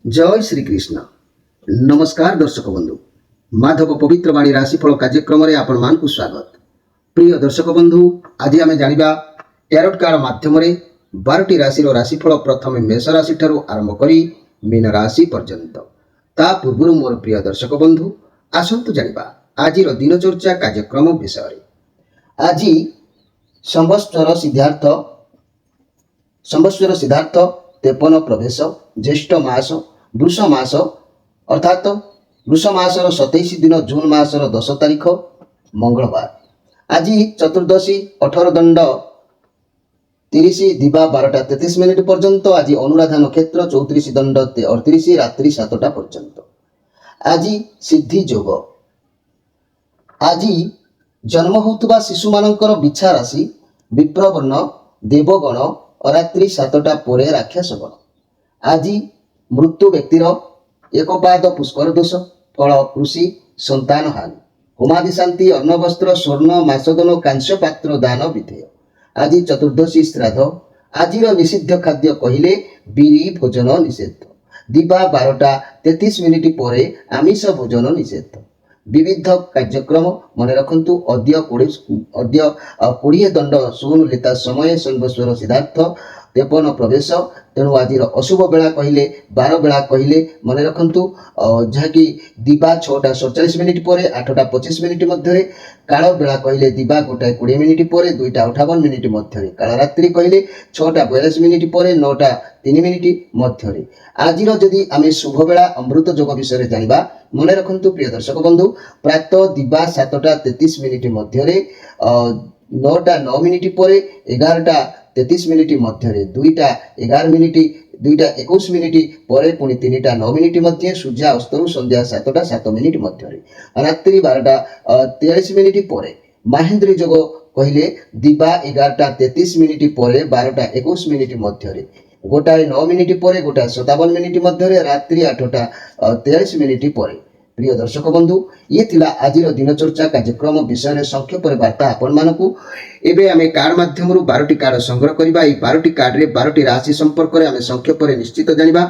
जय श्री कृष्ण। नमस्कार दर्शक बंधु, माधव पवित्र वाणी राशिफल कार्यक्रम में आपण मान स्वागत। प्रिय दर्शक बंधु, आज आम जाना टैरोट कार्ड माध्यम 12टी राशि राशिफल प्रथम मेष राशि ठारू आरंभ करी मीन राशि पर्यंत। ता पूर्व मोर प्रिय दर्शक बंधु आसतु जाना आज दिनचर्या कार्यक्रम विषय। आज संवत्सर सिद्धार्थ 53 प्रवेश ज्येष्ठ मास वृष मास अर्थात वृष मासर 27 दिन जून मासर 10 तारीख मंगलवार। आज चतुर्दशी 18 दंड 30 दिवा 12टा 33 मिनिट पर्यंत। आज अनुराधा नक्षत्र 34 दंड 38 रात्रि 7टा पर्यंत। आज सिद्धि योग। आज जन्म होता शिशु मानकर बिछा राशि विप्रवर्ण देवगण रात्रि 7टा पर राक्षस गण। आज मृत्यु व्यक्तिर एक पाद पुष्कर दोष फल कृषि संतान हानि होमादि शांति अन्न वस्त्र स्वर्ण मासदन कांस्य पात्र दान विधेय। आज चतुर्दशी श्राद्ध। आज निषिद्ध खाद्य कहले बिरी भोजन निषेध। दिवा 12टा 33 मिनिट पर आमिष भोजन निषेध। विविध कार्यक्रम मन रखु। अद्य 20 दंड सुललिता समय संवत्सर सिद्धार्थ 53 प्रवेश। तेणु आज अशुभ बेला कहले 12 बेला कहले मन रखु जहाँकि दिवा 6टा 47 मिनिट पर 8टा 25 मिनिट मध्य। काल बेला कहले दिवा 1टा 20 मिनिट पर 2टा 58 मिनिट मध्य। काल रात्रि कहले 6टा 42 मिनिट पर 9टा 3 मिनिट मध्य। आज जदि आम शुभ बेला अमृत योग विषय जाना मन रखु प्रिय दर्शक बंधु प्रातः दिवा 7टा 33 मिनिट मध्य 9टा 9 मिनिट पर 11टा 33 मिनिट मध्य 2टा 11 मिनिट 2टा 21 मिनिट पर पुणी 3टा 9 मिनिट मध्य। सूर्य अस्तरु संध्या 7टा 7 मिनिट मध्य। रात्रि 12टा 43 मिनिट पर महेंद्र योग कहले दिवा 11टा 33 मिनिट पर 12टा 21 मिनिट मध्य। गोटाए 9 मिनिट पर गोटाए 57 मिनिट मध्य। रात्रि 8टा 43 मिनिट पर। प्रिय दर्शक बंधु ये थिला आज दिनचर्या कार्यक्रम विषय संक्षेप वार्ता आपण मानकू। एबे आमे कार्ड माध्यम 12टी कार्ड संग्रह करबा। ए 12टी कार्ड रे 12टी राशि संपर्क रे आमे संक्षेप रे निश्चित जानिबा।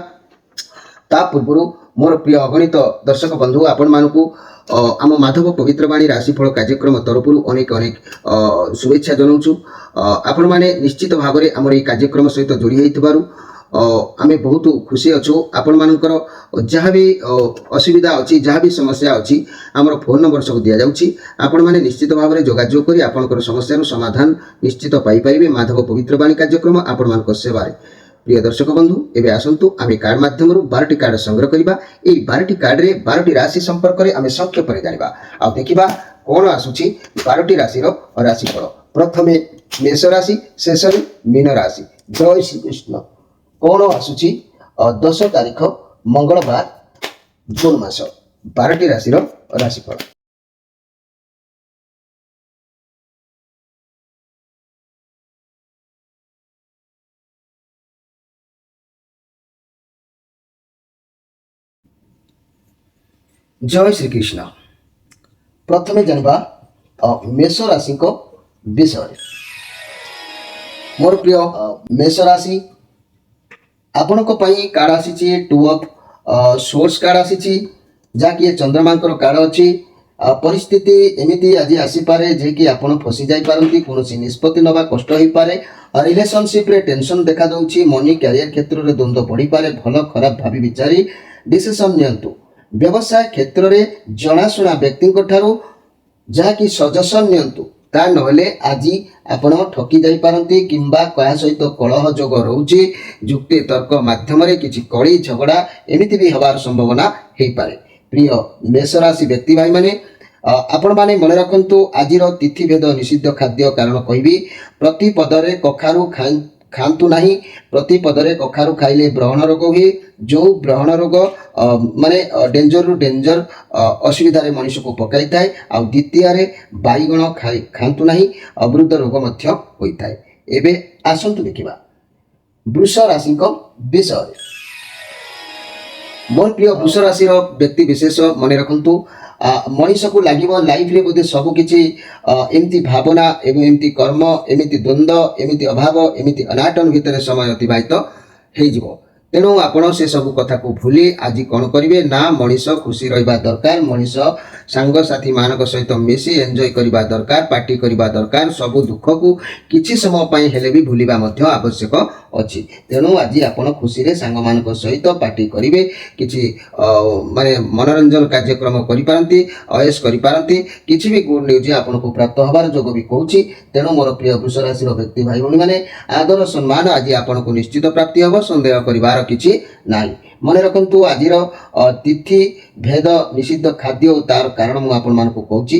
ता पूर्व मोर प्रिय अगणित दर्शक बंधु आपण मानकू आम माधव पवित्र वाणी राशिफल कार्यक्रम तरफरु अनेक अनेक शुभेच्छा जनाऊँ। आपण माने निश्चित भाव में आम कार्यक्रम सहित जोड़ी होइथिबारु आमे बहुत खुशी अच्छु। आपण मानकर जहाँ भी असुविधा अच्छी जहाँ भी समस्या अच्छी आमर फोन नंबर सब दि जाउछि। आपण माने निश्चित भाव में जोगाजोग करी आपनकर समस्या समाधान निश्चित पाई परिबे माधव पवित्र वाणी कार्यक्रम आपण मानकर सेवारे। प्रिय दर्शक बंधु एबे आसंतु आमे कार्ड माध्यम 12टी कार्ड संग्रह करिबा। ए 12टी कार्ड रे 12टी राशि संपर्क रे आमे संक्षेप रे जानिबा। आ देखिबा कोन आसुछि 12टी राशि रो राशिफल। प्रथमे मेष राशि शेष मीन राशि। जय श्री कृष्ण। कौन आसुची 10 तारीख मंगलवार जून मास 12टी राशि राशिफल। जय श्री कृष्ण। प्रथमे जानिबा मेष राशि को विषय। मोर प्रिय मेष राशि आपण कार्ड आसी 2 ऑफ सोर्स कार्ड आसी जहाँकि चंद्रमा कार्ड अच्छी। परिस्थिति एमती आज आसीपे जे कि आपड़ फसी जापारती कौन निष्पत्ति नवा कष्ट हो पारे। रिलेशनशिप रे टेंशन देखा दूसरी। मनी कैरियर क्षेत्र में द्वंद्व बढ़ी पारे। भल खराब भावी विचारी डिसीजन नियंतु। व्यवसाय क्षेत्र में जनाशुना व्यक्ति जहाँकि सजेशन नियंतु। ता नहले आज आपण ठकी जाई पारंती किंबा क्या सहित कलह जोग रोचे। जुक्ति तर्क माध्यम किसी कली झगड़ा एमती भी हबार संभावना हो पारे। प्रिय मेष राशि व्यक्ति भाई माने आपण माने मन रखंतु आज तिथि भेद निषिद्ध खाद्य कारण कहबी। प्रति पदरे कखारु खातु नहीं। प्रति पदरे कखारु खाइले ब्रहण रोग हुए। जो ब्रहण रोग माने डेंजर रु डेंजर असुविधा मनुष्य को पकाई थाए। आ द्वितीय बैगण खातु नहीं अवृद्ध रोग मध्य होता है। एबे आसंतु देखिबा वृष राशि विषय। मोर प्रिय वृष राशि व्यक्ति विशेष मन रखु मनीष को लगे लाइफ रे बोधे सबकि एमती भावना एवं एमती कर्म एमती द्वंद्व एमती अभाव एमती अनाटन भितर समय अतिबाहित हो। ତେଣୁ ଆପଣ ସେ ସବୁ କଥାକୁ ଭୁଲି ଆଜି କ'ଣ କରିବେ ନା ମଣିଷ ଖୁସି ରହିବା ଦରକାର, ମଣିଷ ସାଙ୍ଗସାଥିମାନଙ୍କ ସହିତ ମିଶି ଏନ୍ଜୟ କରିବା ଦରକାର, ପାର୍ଟି କରିବା ଦରକାର, ସବୁ ଦୁଃଖକୁ କିଛି ସମୟ ପାଇଁ ହେଲେ ବି ଭୁଲିବା ମଧ୍ୟ ଆବଶ୍ୟକ ଅଛି। ତେଣୁ ଆଜି ଆପଣ ଖୁସିରେ ସାଙ୍ଗମାନଙ୍କ ସହିତ ପାର୍ଟି କରିବେ, କିଛି ମାନେ ମନୋରଞ୍ଜନ କାର୍ଯ୍ୟକ୍ରମ କରିପାରନ୍ତି, ଅୟସ କରିପାରନ୍ତି, କିଛି ବି ଗୁଡ୍ ନ୍ୟୁଜ୍ ଆପଣଙ୍କୁ ପ୍ରାପ୍ତ ହେବାର ଯୋଗ ବି କହୁଛି। ତେଣୁ ମୋର ପ୍ରିୟ ବୃଷ ରାଶିର ବ୍ୟକ୍ତି ଭାଇ ଭଉଣୀମାନେ ଆଦର ସମ୍ମାନ ଆଜି ଆପଣଙ୍କୁ ନିଶ୍ଚିତ ପ୍ରାପ୍ତି ହେବ, ସନ୍ଦେହ କରିବାର କିଛି ନାହିଁ। ମନେ ରଖନ୍ତୁ ଆଜିର ତିଥି ଭେଦ ନିଷିଦ୍ଧ ଖାଦ୍ୟ ଓ ତାର କାରଣ ମୁଁ ଆପଣମାନଙ୍କୁ କହୁଛି।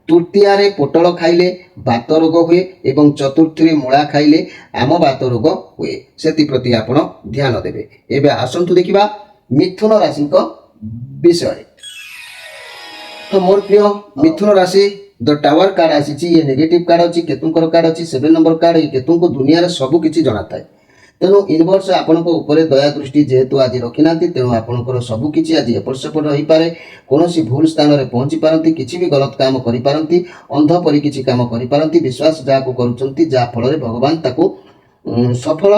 ତୃତୀୟାରେ ପୋଟଳ ଖାଇଲେ ବାତ ରୋଗ ହୁଏ ଏବଂ ଚତୁର୍ଥୀରେ ମୂଳା ଖାଇଲେ ଆମ ବାତ ରୋଗ ହୁଏ, ସେଥିପ୍ରତି ଆପଣ ଧ୍ୟାନ ଦେବେ। ଏବେ ଆସନ୍ତୁ ଦେଖିବା ମିଥୁନ ରାଶିଙ୍କ ବିଷୟରେ। ତ ମୋର ପ୍ରିୟ ମିଥୁନ ରାଶି ଦ ଟାୱାର କାର୍ଡ ଆସିଛି, ଏ ନେଗେଟିଭ କାର୍ଡ ଅଛି, କେତୁଙ୍କର କାର୍ଡ ଅଛି 7 ନମ୍ବର କାର୍ଡ। ଏ କେତୁଙ୍କୁ ଦୁନିଆରେ ସବୁ କିଛି ଜଣାଥାଏ। ତେଣୁ ୟୁନିଭର୍ସ ଆପଣଙ୍କ ଉପରେ ଦୟା ଦୃଷ୍ଟି ଯେହେତୁ ଆଜି ରଖିନାହାନ୍ତି, ତେଣୁ ଆପଣଙ୍କର ସବୁ କିଛି ଆଜି ଏପଟ ସେପଟ ହୋଇପାରେ, କୌଣସି ଭୁଲ ସ୍ଥାନରେ ପହଞ୍ଚି ପାରନ୍ତି, କିଛି ବି ଗଲତ କାମ କରିପାରନ୍ତି, ଅନ୍ଧ ପରି କିଛି କାମ କରିପାରନ୍ତି। ବିଶ୍ୱାସ ଯାହାକୁ କରୁଛନ୍ତି, ଯାହା ଫଳରେ ଭଗବାନ ତାକୁ ସଫଳ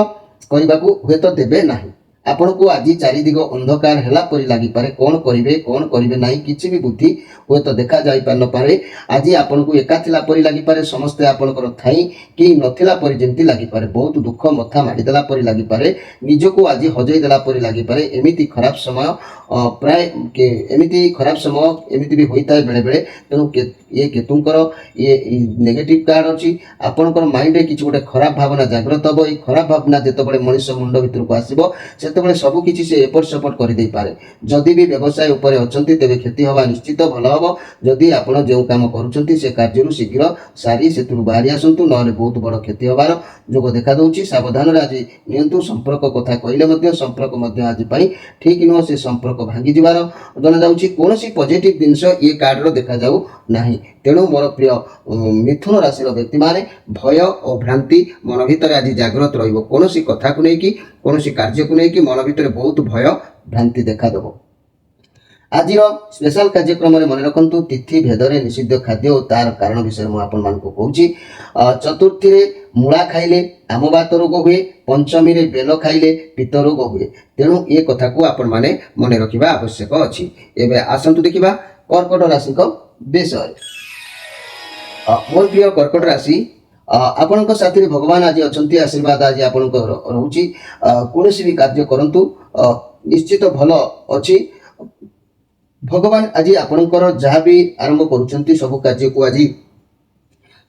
କରିବାକୁ ହୁଏତ ଦେବେ ନାହିଁ। ଆପଣଙ୍କୁ ଆଜି ଚାରିଦିଗ ଅନ୍ଧକାର ହେଲା ପରି ଲାଗିପାରେ, କ'ଣ କରିବେ ନାହିଁ କିଛି ବି ବୁଦ୍ଧି ହୁଏତ ଦେଖାଯାଇ ନପାରେ। ଆଜି ଆପଣଙ୍କୁ ଏକା ଥିଲା ପରି ଲାଗିପାରେ, ସମସ୍ତେ ଆପଣଙ୍କର ଥାଇ କେହି ନଥିଲା ପରି ଯେମିତି ଲାଗିପାରେ, ବହୁତ ଦୁଃଖ ମଥା ମାଡ଼ିଦେଲା ପରି ଲାଗିପାରେ, ନିଜକୁ ଆଜି ହଜେଇ ଦେଲା ପରି ଲାଗିପାରେ। ଏମିତି ଖରାପ ସମୟ ପ୍ରାୟ ଏମିତି ଖରାପ ସମୟ ଏମିତି ବି ହୋଇଥାଏ ବେଳେବେଳେ। ତେଣୁ ଇଏ କେତୁଙ୍କର ଇଏ ନେଗେଟିଭ କାର୍ଡ ଅଛି। ଆପଣଙ୍କର ମାଇଣ୍ଡରେ କିଛି ଗୋଟେ ଖରାପ ଭାବନା ଜାଗ୍ରତ ହେବ। ଏଇ ଖରାପ ଭାବନା ଯେତେବେଳେ ମଣିଷ ମୁଣ୍ଡ ଭିତରକୁ ଆସିବ, ସେତେବେଳେ ସବୁ କିଛି ସେ ଏପଟ ସେପଟ କରିଦେଇପାରେ। ଯଦି ବି ବ୍ୟବସାୟ ଉପରେ ଅଛନ୍ତି, ତେବେ କ୍ଷତି ହେବା ନିଶ୍ଚିତ, ଭଲ ହେବ। ଯଦି ଆପଣ ଯେଉଁ କାମ କରୁଛନ୍ତି ସେ କାର୍ଯ୍ୟରୁ ଶୀଘ୍ର ସାରି ସେଥିରୁ ବାହାରି ଆସନ୍ତୁ, ନହେଲେ ବହୁତ ବଡ଼ କ୍ଷତି ହେବାର ଯୋଗ ଦେଖାଦେଉଛି। ସାବଧାନରେ ଆଜି ନିଅନ୍ତୁ। ସମ୍ପର୍କ କଥା କହିଲେ ମଧ୍ୟ ସମ୍ପର୍କ ମଧ୍ୟ ଆଜି ପାଇଁ ଠିକ୍ ନୁହଁ, ସେ ସମ୍ପର୍କ ଭାଙ୍ଗିଯିବାର ଜଣାଯାଉଛି। କୌଣସି ପଜିଟିଭ ଜିନିଷ ଏ କାର୍ଡର ଦେଖାଯାଉ ନାହିଁ। ତେଣୁ ମୋର ପ୍ରିୟ ମିଥୁନ ରାଶିର ବ୍ୟକ୍ତିମାନେ ଭୟ ଓ ଭ୍ରାନ୍ତି ମନ ଭିତରେ ଆଜି ଜାଗ୍ରତ ରହିବ। କୌଣସି କଥାକୁ ନେଇକି, କୌଣସି କାର୍ଯ୍ୟକୁ ନେଇକି ମନ ଭିତରେ ବହୁତ ଭୟ ଭ୍ରାନ୍ତି ଦେଖାଦେବ। ଆଜିର ସ୍ପେଶାଲ କାର୍ଯ୍ୟକ୍ରମରେ ମନେ ରଖନ୍ତୁ ତିଥି ଭେଦରେ ନିଷିଦ୍ଧ ଖାଦ୍ୟ ଓ ତାର କାରଣ ବିଷୟରେ ମୁଁ ଆପଣମାନଙ୍କୁ କହୁଛି। ଚତୁର୍ଥୀରେ ମୂଳା ଖାଇଲେ ଆମ ବାତ ରୋଗ ହୁଏ, ପଞ୍ଚମୀରେ ବେଲ ଖାଇଲେ ପିତ୍ତ ରୋଗ ହୁଏ। ତେଣୁ ଏ କଥାକୁ ଆପଣମାନେ ମନେ ରଖିବା ଆବଶ୍ୟକ ଅଛି। ଏବେ ଆସନ୍ତୁ ଦେଖିବା କର୍କଟ ରାଶିଙ୍କ ବିଷୟରେ। ମୋର ପ୍ରିୟ କର୍କଟ ରାଶି, ଆପଣଙ୍କ ସାଥିରେ ଭଗବାନ ଆଜି ଅଛନ୍ତି, ଆଶୀର୍ବାଦ ଆଜି ଆପଣଙ୍କ ରହୁଛି। କୌଣସି ବି କାର୍ଯ୍ୟ କରନ୍ତୁ ନିଶ୍ଚିତ ଭଲ ଅଛି। ଭଗବାନ ଆଜି ଆପଣଙ୍କର ଯାହା ବି ଆରମ୍ଭ କରୁଛନ୍ତି ସବୁ କାର୍ଯ୍ୟକୁ ଆଜି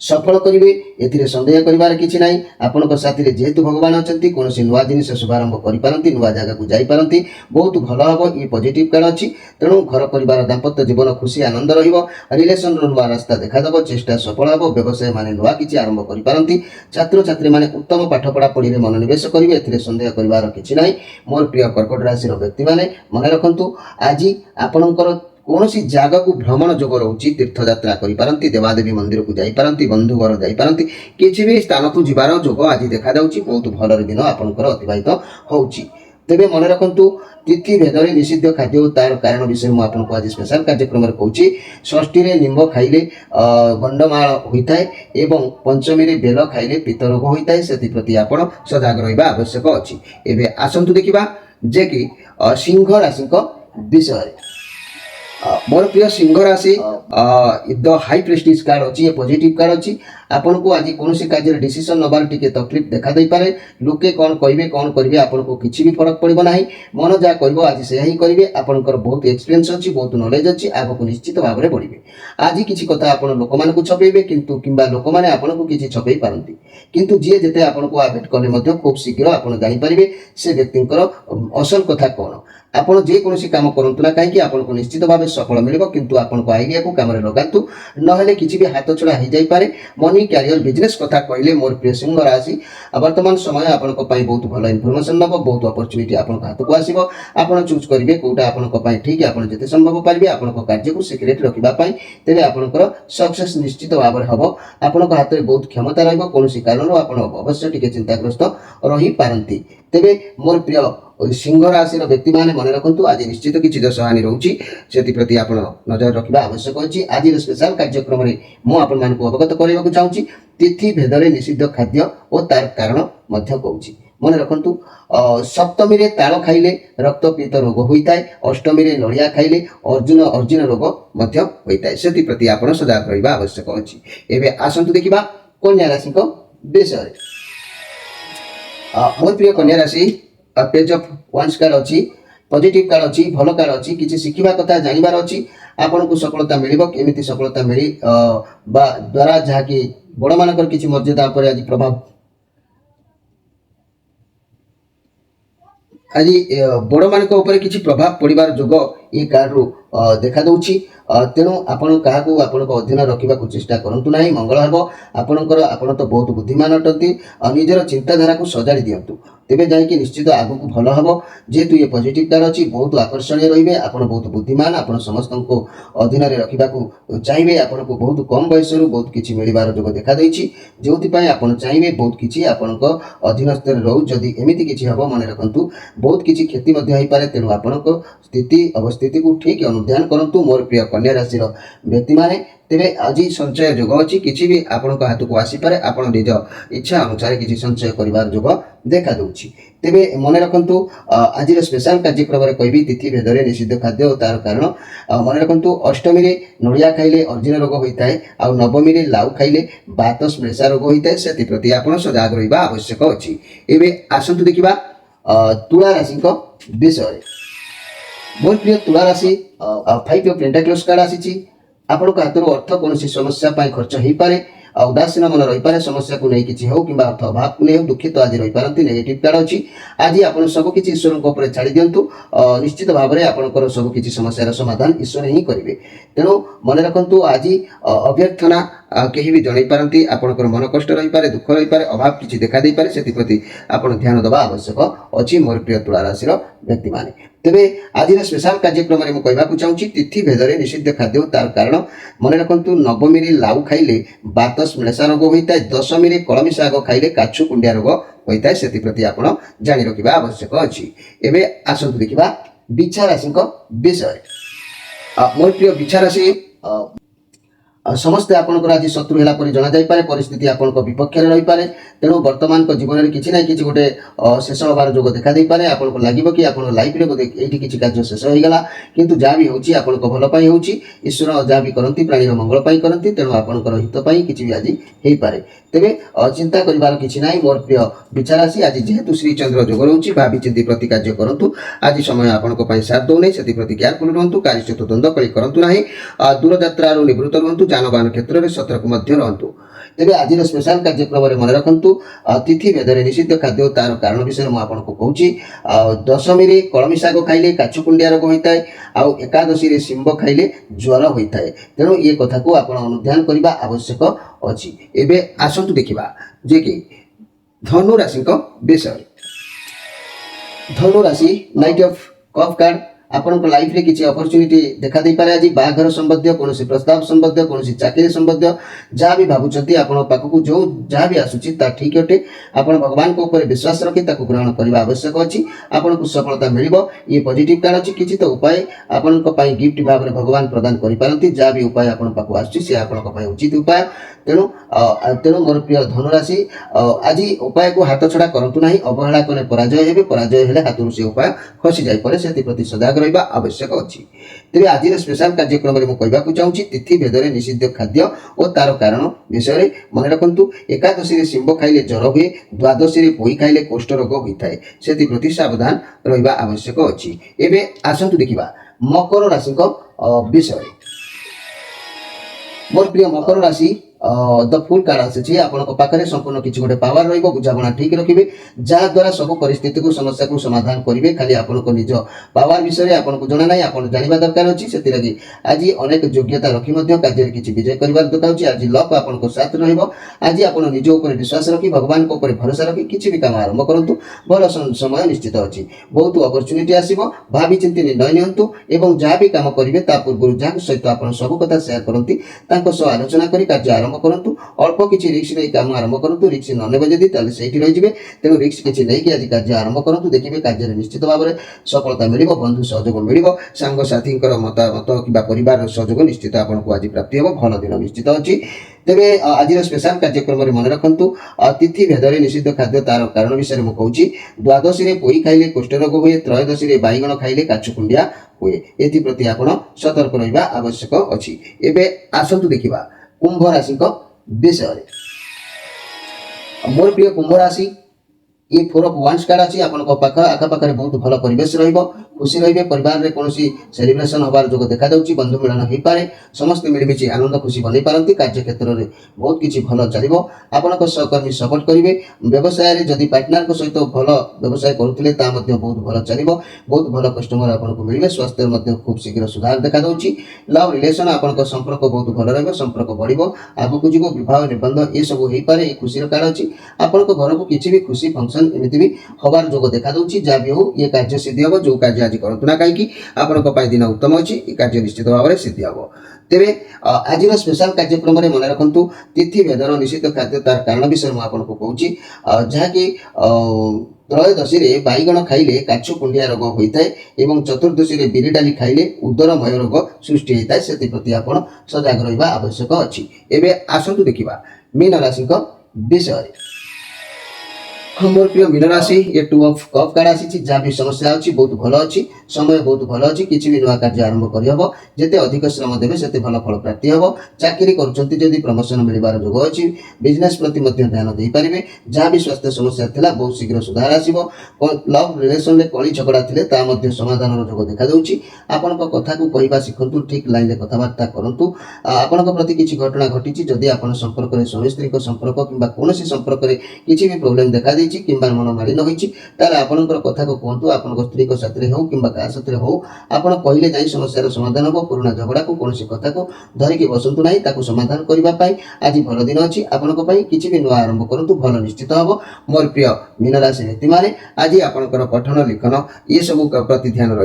ସଫଳ କରିବେ, ଏଥିରେ ସନ୍ଦେହ କରିବାର କିଛି ନାହିଁ। ଆପଣଙ୍କ ସାଥିରେ ଯେହେତୁ ଭଗବାନ ଅଛନ୍ତି, କୌଣସି ନୂଆ ଜିନିଷ ଶୁଭାରମ୍ଭ କରିପାରନ୍ତି, ନୂଆ ଜାଗାକୁ ଯାଇପାରନ୍ତି, ବହୁତ ଭଲ ହେବ। ଏ ପଜିଟିଭ କାର୍ଡ ଅଛି। ତେଣୁ ଘର ପରିବାର ଦାମ୍ପତ୍ୟ ଜୀବନ ଖୁସି ଆନନ୍ଦ ରହିବ। ରିଲେସନର ନୂଆ ରାସ୍ତା ଦେଖାଦେବ, ଚେଷ୍ଟା ସଫଳ ହେବ। ବ୍ୟବସାୟ ମାନେ ନୂଆ କିଛି ଆରମ୍ଭ କରିପାରନ୍ତି। ଛାତ୍ରଛାତ୍ରୀମାନେ ଉତ୍ତମ ପାଠ ପଢ଼ାପଢ଼ିରେ ମନୋନିବେଶ କରିବେ, ଏଥିରେ ସନ୍ଦେହ କରିବାର କିଛି ନାହିଁ। ମୋର ପ୍ରିୟ କର୍କଟ ରାଶିର ବ୍ୟକ୍ତିମାନେ ମନେ ରଖନ୍ତୁ ଆଜି ଆପଣଙ୍କର କୌଣସି ଜାଗାକୁ ଭ୍ରମଣ ଯୋଗ ରହୁଛି, ତୀର୍ଥଯାତ୍ରା କରିପାରନ୍ତି, ଦେବାଦେବୀ ମନ୍ଦିରକୁ ଯାଇପାରନ୍ତି, ବନ୍ଧୁ ଘର ଯାଇପାରନ୍ତି, କିଛି ବି ସ୍ଥାନକୁ ଯିବାର ଯୋଗ ଆଜି ଦେଖାଯାଉଛି। ବହୁତ ଭଲରେ ଦିନ ଆପଣଙ୍କର ଅତିବାହିତ ହେଉଛି। ତେବେ ମନେ ରଖନ୍ତୁ ତିଥି ଭେଦରେ ନିଷିଦ୍ଧ ଖାଦ୍ୟ ଓ ତାର କାରଣ ବିଷୟରେ ମୁଁ ଆପଣଙ୍କୁ ଆଜି ସ୍ପେଶାଲ କାର୍ଯ୍ୟକ୍ରମରେ କହୁଛି। ଷଷ୍ଠୀରେ ନିମ୍ବ ଖାଇଲେ ଗଣ୍ଡମାଳ ହୋଇଥାଏ ଏବଂ ପଞ୍ଚମୀରେ ବେଲ ଖାଇଲେ ପିତ୍ତ ରୋଗ ହୋଇଥାଏ, ସେଥିପ୍ରତି ଆପଣ ସଜାଗ ରହିବା ଆବଶ୍ୟକ ଅଛି। ଏବେ ଆସନ୍ତୁ ଦେଖିବା ଯେ କି ସିଂହ ରାଶିଙ୍କ ବିଷୟରେ। ମୋର ପ୍ରିୟ ସିଂହ ରାଶି ଦ ହାଇ ପ୍ରେଷ୍ଟିଜ କାର୍ଡ ଅଛି, ଏ ପଜିଟିଭ କାର୍ଡ ଅଛି। ଆପଣଙ୍କୁ ଆଜି କୌଣସି କାର୍ଯ୍ୟରେ ଡିସିସନ ନେବାର ଟିକେ ତକଲିଫ ଦେଖାଦେଇପାରେ। ଲୋକେ କ'ଣ କହିବେ କ'ଣ କରିବେ ଆପଣଙ୍କୁ କିଛି ବି ଫରକ ପଡ଼ିବ ନାହିଁ। ମନ ଯାହା କରିବ ଆଜି ସେୟା ହିଁ କରିବେ। ଆପଣଙ୍କର ବହୁତ ଏକ୍ସପିରିଏନ୍ସ ଅଛି, ବହୁତ ନଲେଜ ଅଛି, ଆଗକୁ ନିଶ୍ଚିତ ଭାବରେ ବଢ଼ିବେ। ଆଜି କିଛି କଥା ଆପଣ ଲୋକମାନଙ୍କୁ ଛପେଇବେ, କିନ୍ତୁ କିମ୍ବା ଲୋକମାନେ ଆପଣଙ୍କୁ କିଛି ଛପେଇ ପାରନ୍ତି, କିନ୍ତୁ ଯିଏ ଯେତେ ଆପଣଙ୍କୁ ଆଭଏଡ୍ କଲେ ମଧ୍ୟ ଖୁବ୍ ଶୀଘ୍ର ଆପଣ ଜାଣିପାରିବେ ସେ ବ୍ୟକ୍ତିଙ୍କର ଅସଲ କଥା କ'ଣ। ଆପଣ ଯେକୌଣସି କାମ କରନ୍ତୁ ନା କାହିଁକି ଆପଣଙ୍କୁ ନିଶ୍ଚିତ ଭାବେ ସଫଳ ମିଳିବ, କିନ୍ତୁ ଆପଣଙ୍କ ଆଇଡ଼ିଆକୁ କାମରେ ଲଗାନ୍ତୁ, ନହେଲେ କିଛି ବି ହାତଛଡ଼ା ହେଇଯାଇପାରେ। ମନି କ୍ୟାରିୟର ବିଜନେସ୍ କଥା କହିଲେ ମୋର ପ୍ରିୟ ସିଂହ ରାଶି, ବର୍ତ୍ତମାନ ସମୟ ଆପଣଙ୍କ ପାଇଁ ବହୁତ ଭଲ ଇନଫର୍ମେସନ୍ ନେବ, ବହୁତ ଅପରଚ୍ୟୁନିଟି ଆପଣଙ୍କ ହାତକୁ ଆସିବ। ଆପଣ ଚୁଜ୍ କରିବେ କେଉଁଟା ଆପଣଙ୍କ ପାଇଁ ଠିକ୍, ଆପଣ ଯେତେ ସମ୍ଭବ ପାରିବେ ଆପଣଙ୍କ କାର୍ଯ୍ୟକୁ ସିକ୍ରେଟ୍ ରଖିବା ପାଇଁ, ତେବେ ଆପଣଙ୍କର ସକ୍ସେସ୍ ନିଶ୍ଚିତ ଭାବରେ ହେବ। ଆପଣଙ୍କ ହାତରେ ବହୁତ କ୍ଷମତା ରହିବ, କୌଣସି କାରଣରୁ ଆପଣ ଅବଶ୍ୟ ଟିକେ ଚିନ୍ତାଗ୍ରସ୍ତ ରହିପାରନ୍ତି। ତେବେ ମୋର ପ୍ରିୟ ସିଂହ ରାଶିର ବ୍ୟକ୍ତିମାନେ ମନେ ରଖନ୍ତୁ ଆଜି ନିଶ୍ଚିତ କିଛି ଦଶହାନି ରହୁଛି, ସେଥିପ୍ରତି ଆପଣ ନଜର ରଖିବା ଆବଶ୍ୟକ ଅଛି। ଆଜିର ସ୍ପେଶାଲ କାର୍ଯ୍ୟକ୍ରମରେ ମୁଁ ଆପଣମାନଙ୍କୁ ଅବଗତ କରିବାକୁ ଚାହୁଁଛି ତିଥି ଭେଦରେ ନିଷିଦ୍ଧ ଖାଦ୍ୟ ଓ ତାର କାରଣ ମଧ୍ୟ କହୁଛି। मन रखु सप्तमी रे ताल खाइले रक्तपीत रोग होता है, अष्टमी रे नड़िया खाइले अर्जुन अर्जुन रोग होता है। से प्रति आपण सजाग रहा आवश्यक अच्छी। एवं आसतु देखा कन्या राशि विषय। मोर प्रिय कन्या राशि पेज ऑफ वंस कार्ड अच्छी, पॉजिटिव कार्ड अच्छी, भल कार्ड अच्छी, किसी शिखा कथा जानवर अच्छी। आपन को सफलता मिल केमी सफलता मिली द्वारा जहाँकि बड़ मान किसी मर्यादा पर आज प्रभाव आज बड़ मान किसी प्रभाव पड़ार जोग ये कार्ड रु देखा दूची। तेणु आपण क्या अधीन रखा चेष्टा करूँ ना, मंगल हम आपणकर आपण तो बहुत बुद्धिमान अटंती निजर चिंताधारा को सजाड़ी दिंतु तेरे जाकि निश्चित आग को भल हम। जेहेतु ये पॉजिटिव कार्ड अच्छी बहुत आकर्षणीय रे, आपड़ बहुत बुद्धिमान, आप समस्त को अधीन रखा चाहिए। आपन को बहुत कम बयस बहुत किसी मिलबार जोग देखा जो आप चाहिए बहुत किसी आपण अधीनस्थ रहू। जदि एमती किसी हम मन रखु बहुत किसी क्षति होपे। तेणु आपण स्थिति अवस्थिति को ठीक अनुध्यान करूँ। मोर प्रिय कन्या राशि व्यक्ति माने तेरे आज संचय जोग अच्छी, किसी भी आपण हाथ को आसीपे। आप निज इच्छा अनुसार किसी संचय कर जोग देखा दूची। तेरे मन रखु आज स्पेशल कार्यक्रम में कहबी तिथि भेदरे निषिद्ध खाद्य और तार कारण मन रखु अष्टमी रे नड़िया खाइले अर्जुन रोग होता है, आ नवमी रे लाउ खाइले बात श्लेषा रोग होता है। से प्रति आप सजाग रहा आवश्यक अच्छी। एवं आसतु देखा तुला राशि विषय। मोर प्रिय तुला राशि 5 ऑफ पेंटाकल्स कार्ड आसी। आपण हाथ अर्थ कौन समस्या खर्च हो पाए, उदासीन मन रही पारे, समस्या को नहीं किसी हो कि अर्थ अभाव को नहीं दुखित आज रही पारती। नेगेटिव कार्ड अच्छी। आज आप सबकि ईश्वर छाड़ी दिंतु। निश्चित भाव में आपंकर सबकि समस्यार समाधान ईश्वर ही करेंगे। तेणु मन रखु आज अभ्यर्थना कहीं भी जन पारती। आपंकर मन कष्ट रही पारे, दुख रही पारे, अभाव किसी देखा दे पारे, से प्रति आप ध्यान देवा आवश्यक अच्छी। मोर प्रिय तुला राशि व्यक्ति माने तेरे आज स्पेशल कार्यक्रम में मुझे कहना चाहूँगी तिथि भेदरे निषिद्ध खाद्य तार कारण मन रखु नवमी रे लाउ खाइले बात श्लेषा रोग होता है, दशमी रे कलमी शाग खाइले काछु कुंडिया रोग होता है। से प्रति आप जानी रखा आवश्यक अच्छी। एवं आसतु देखा बिछा राशि विषय। मोर प्रिय बिछा राशि समस्ते आपंकर आज शत्रु है जना जापे, परिस्थिति आपण विपक्ष रही पारे। तेणु वर्तमान जीवन में किसी ना कि गोटे शेष हबार जोग देखा दे पारे। आपको लगे कि आप लाइफ में बोधे ये किसी कार्य शेष होगा, किंतु जहाँ भी होची आपण भल हो। ईश्वर जहाँ भी करती प्राणी मंगल करती। तेणु आपंकर हित किसी भी आज हो पारे। तेरे चिंता करार किसी ना। मोर प्रिय बिछा राशि आज जेहेतु श्रीचंद्र जोग रोचे भावी चिंती प्रति कार्य करूँ। आज समय आपण साथ दौना से प्रति केयरफुल रुहतु। कार्य द्वंद्व कली करूँ ना। दूर यात्रा निवृत्त रुहतु। जानवाहन क्षेत्र में सतर्क रहतु। तेरे आज स्पेशल कार्यक्रम में मन रखु तिथि भेदरे निषिद्ध खाद्य तार कारण विषय मुझे कहूँ। दशमी रे कलमी शाग खाइले काछु कुंडिया रोग होता है, आउ एकादशी रे शिंब खाइले ज्वर होता है। तेणु ये कथा को आप अनुध्यान करने आवश्यक अच्छी। एवं आसतु देखा जे कि धनु राशि विषय। धनु राशि नाइट ऑफ कप कार्ड आपण लाइफ रे किसी अपॉर्चुनिटी देखा दे पारे। आज बाघर संबंधी कौन प्रस्ताव संबंधी कौन चाकरी संबंधी जहाँ भी भावुंट आपण पाखक जो जहाँ भी आसूची ठीक अटे। आप भगवान को ऊपर विश्वास रखी ग्रहण करने आवश्यक अच्छी। आपन को सफलता मिल। ये पॉजिटिव कार्ड अच्छी। किसी तो उपाय आपण गिफ्ट भाव में भगवान प्रदान करें। जहाँ भी उपाय आपण पाखक आसूची आपण उचित उपाय। तेणु तेणु मोर प्रिय धनुराशि आज उपाय को हाथ छड़ा करूँ ना। अवहेला कले पराजय हे, पराजय हेले हाथ से उपाय खसी जापे। से प्रति सजाग रहा आवश्यक अच्छी। तेरे आज स्पेशल कार्यक्रम में मुझे कहना चाहूँगी तिथि भेदरे निषिद्ध खाद्य और तार कारण विषय मन रखु। एकादशी शिंब खाइले ज्वर हुए, द्वादशी पोई खाइले कोष्ठ रोग होता है। से प्रति सावधान रहा आवश्यक अच्छी। एवं आसतु देखा मकर राशि विषय। मोर प्रिय मकर राशि द फुल कार्ड आसी। आपको पाखे संपूर्ण किसी गोटे पावर रहा बुझाणा ठीक रखिए, जहाँ द्वारा सब परिस्थिति को समस्या को समाधान करेंगे। खाली आपको निज पावर विषय आपको जना ना, आप जानवा दरकार अच्छी। से लगी आज अनेक योग्यता रखी कार्य किसी विजय करने दरकार। आज लक आपको साथ रज आप निज ऊपर विश्वास रखी भगवान को ऊपर भरोसा रखी किसी भी काम आरंभ करूँ। भल समय निश्चित अच्छी। बहुत अपॉर्चुनिटी आसो। भावी चिंती निर्णय नियंतु एवं जहाँ भी काम करेंगे पूर्व जहाँ सहित आप सब कथा सेयार करती आलोचना कर कार्य करंतु। अल्प किसी रिस्क नहीं काम आरंभ करूँ। रिस्क न ने जदि से रही। तेणु रिस्क किसी नहीं आज कार्य आरंभ करूँ। देखिए कार्य निश्चित भाव में सफलता मिल। बंधु सहयोग मिल। सांगसाथी मतामत कि परिवार सहयोग निश्चित आपको आज प्राप्ति हम। भल दिन निश्चित अच्छी। तेबे आज स्पेशल कार्यक्रम में मन रखु तिथि भेदरे निषिद्ध खाद्य तार कारण विषय मुझे कहूँ द्वादशी रे पोई खाइले कुष्ठरोग हुए त्रयोदशी रे बाइगण खाइले काछुकुंडिया हुए एप्रति आपण सतर्क रहा आवश्यक अच्छी एवं आसतु देखा कुंभ राशि विषय मोर प्रिय कुंभ राशि ये 4 ऑफ वांस कार्ड अच्छी आपको आखपाखे बहुत भल परिवेश खुशी रे परिवार में कौन सेलिब्रेशन हबार जो देखा बंधु मिलन हो पाए समस्त मिलमिशि आनंद खुशी बनई पारती कार्य क्षेत्र में बहुत किसी भल चलो आपण सहकर्मी सपोर्ट करेंगे व्यवसाय जदि पार्टनर सहित भल व्यवसाय करुले बहुत भल चलो बहुत भल कस्टमर आपको मिले स्वास्थ्य खूब शीघ्र सुधार देखा लव रिलेशन आप संपर्क बहुत भल रंपर्क बढ़ आगक जी विवाह निबंध ये सब हो पाए खुशी कार्ड अच्छी आपण घर को किसी भी खुशी फंक्शन एमती भी हबार जो देखा जहाँ भी हो ये कार्य सिद्धि हम जो कार्य आज करूँ ना कहीं आपण दिन उत्तम अच्छी ये कार्य निश्चित भाव में सिद्धि हम तेरे आज स्पेशल कार्यक्रम में मन रखु तिथि भेदर निषिद्ध खाद्य तार कारण विषय मुझे आपको कहूँ जहाँकि त्रयोदशी रे बाइगण खाइले काछुकुंडिया रोग होता है और चतुर्दशी रे बिरी डाली खाइले उदरमय रोग सृष्टि होता है से प्रति आप सजग रहा आवश्यक अच्छी एवं आसतु देखा मीन राशि विषय मोर प्रिय मीन राशि ये 2 ऑफ कप कार्ड आसी जहाँ भी समस्या अच्छी बहुत भल अच्छी समय बहुत भल अच्छी किसी भी नुआ कार्य आरंभ करहब जिते अधिक श्रम देवे से भल फल प्राप्ति हम चाकरी करुँच प्रमोशन मिलबार जोग अच्छी बिजनेस प्रति ध्यान दे पारे जहाँ भी स्वास्थ्य समस्या था बहुत शीघ्र सुधार आसो लव रिलेशन में कली झगड़ा थे समाधान जोग देखा आपण कथा को कहवा शिखु ठीक लाइन में कथबार्ता करूँ आपण प्रति किसी घटना घटी जदि आप संपर्क में स्वामी स्त्री संपर्क कि कौन संपर्क में किसी भी प्रोब्लेम देखा कि मन मालिन होती आपण कथा को कहतु आप स्त्री साथ हो कि साथ हो आप कहले जाए समस्या समाधान हम पुराणा झगड़ा को कौन कथा को धरिकी बसतु ना समाधान करने आज भल दिन अच्छी आपण किसी भी नुआ आरंभ करूँ भल निश्चित हम मोर प्रिय मीन राशि व्यक्ति मैंने आज आपंकर पठन लिखन ये सब प्रति ध्यान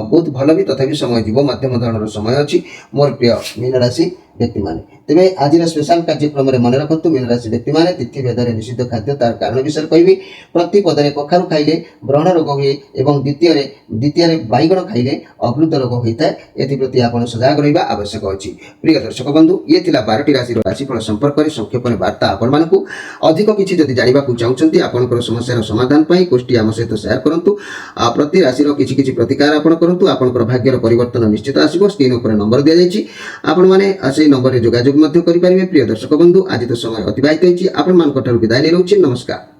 बहुत भल भी तथा समय जीव मध्यम धरण समय अच्छी मोर प्रिय मीन राशि व्यक्ति माने तेरे आज स्पेशल कार्यक्रम में मन रखु मीन राशि व्यक्ति मैंने तिथि भेदरे निषिद्ध खाद्य तार कारण विषय कहि प्रति पदरे कखारु खाइले व्रण रोग हुए और द्वितीय बाइगण खाइले अवृद्ध रोग होता है एप्रति आप सजग रहा आवश्यक अच्छी प्रिय दर्शक बंधु ये 12टी राशि राशिफल संपर्क में संक्षेप में वार्ता आपण मानकु अधिक किसी जदि जानवा चाहते आपंकर समस्या समाधान गोष्ठी आम सहित शेयर करूँ प्रति राशि किसी प्रतिकार आप करूँ आपंकर भाग्यर परिवर्तन निश्चित आसो स्क्रीन पर नंबर दि जाइए आपण मैंने से नंबर में जोगाजोग करेंगे प्रिय दर्शक बंधु आज तो समय अतिबाहित होती विदाय नहीं रोचे नमस्कार।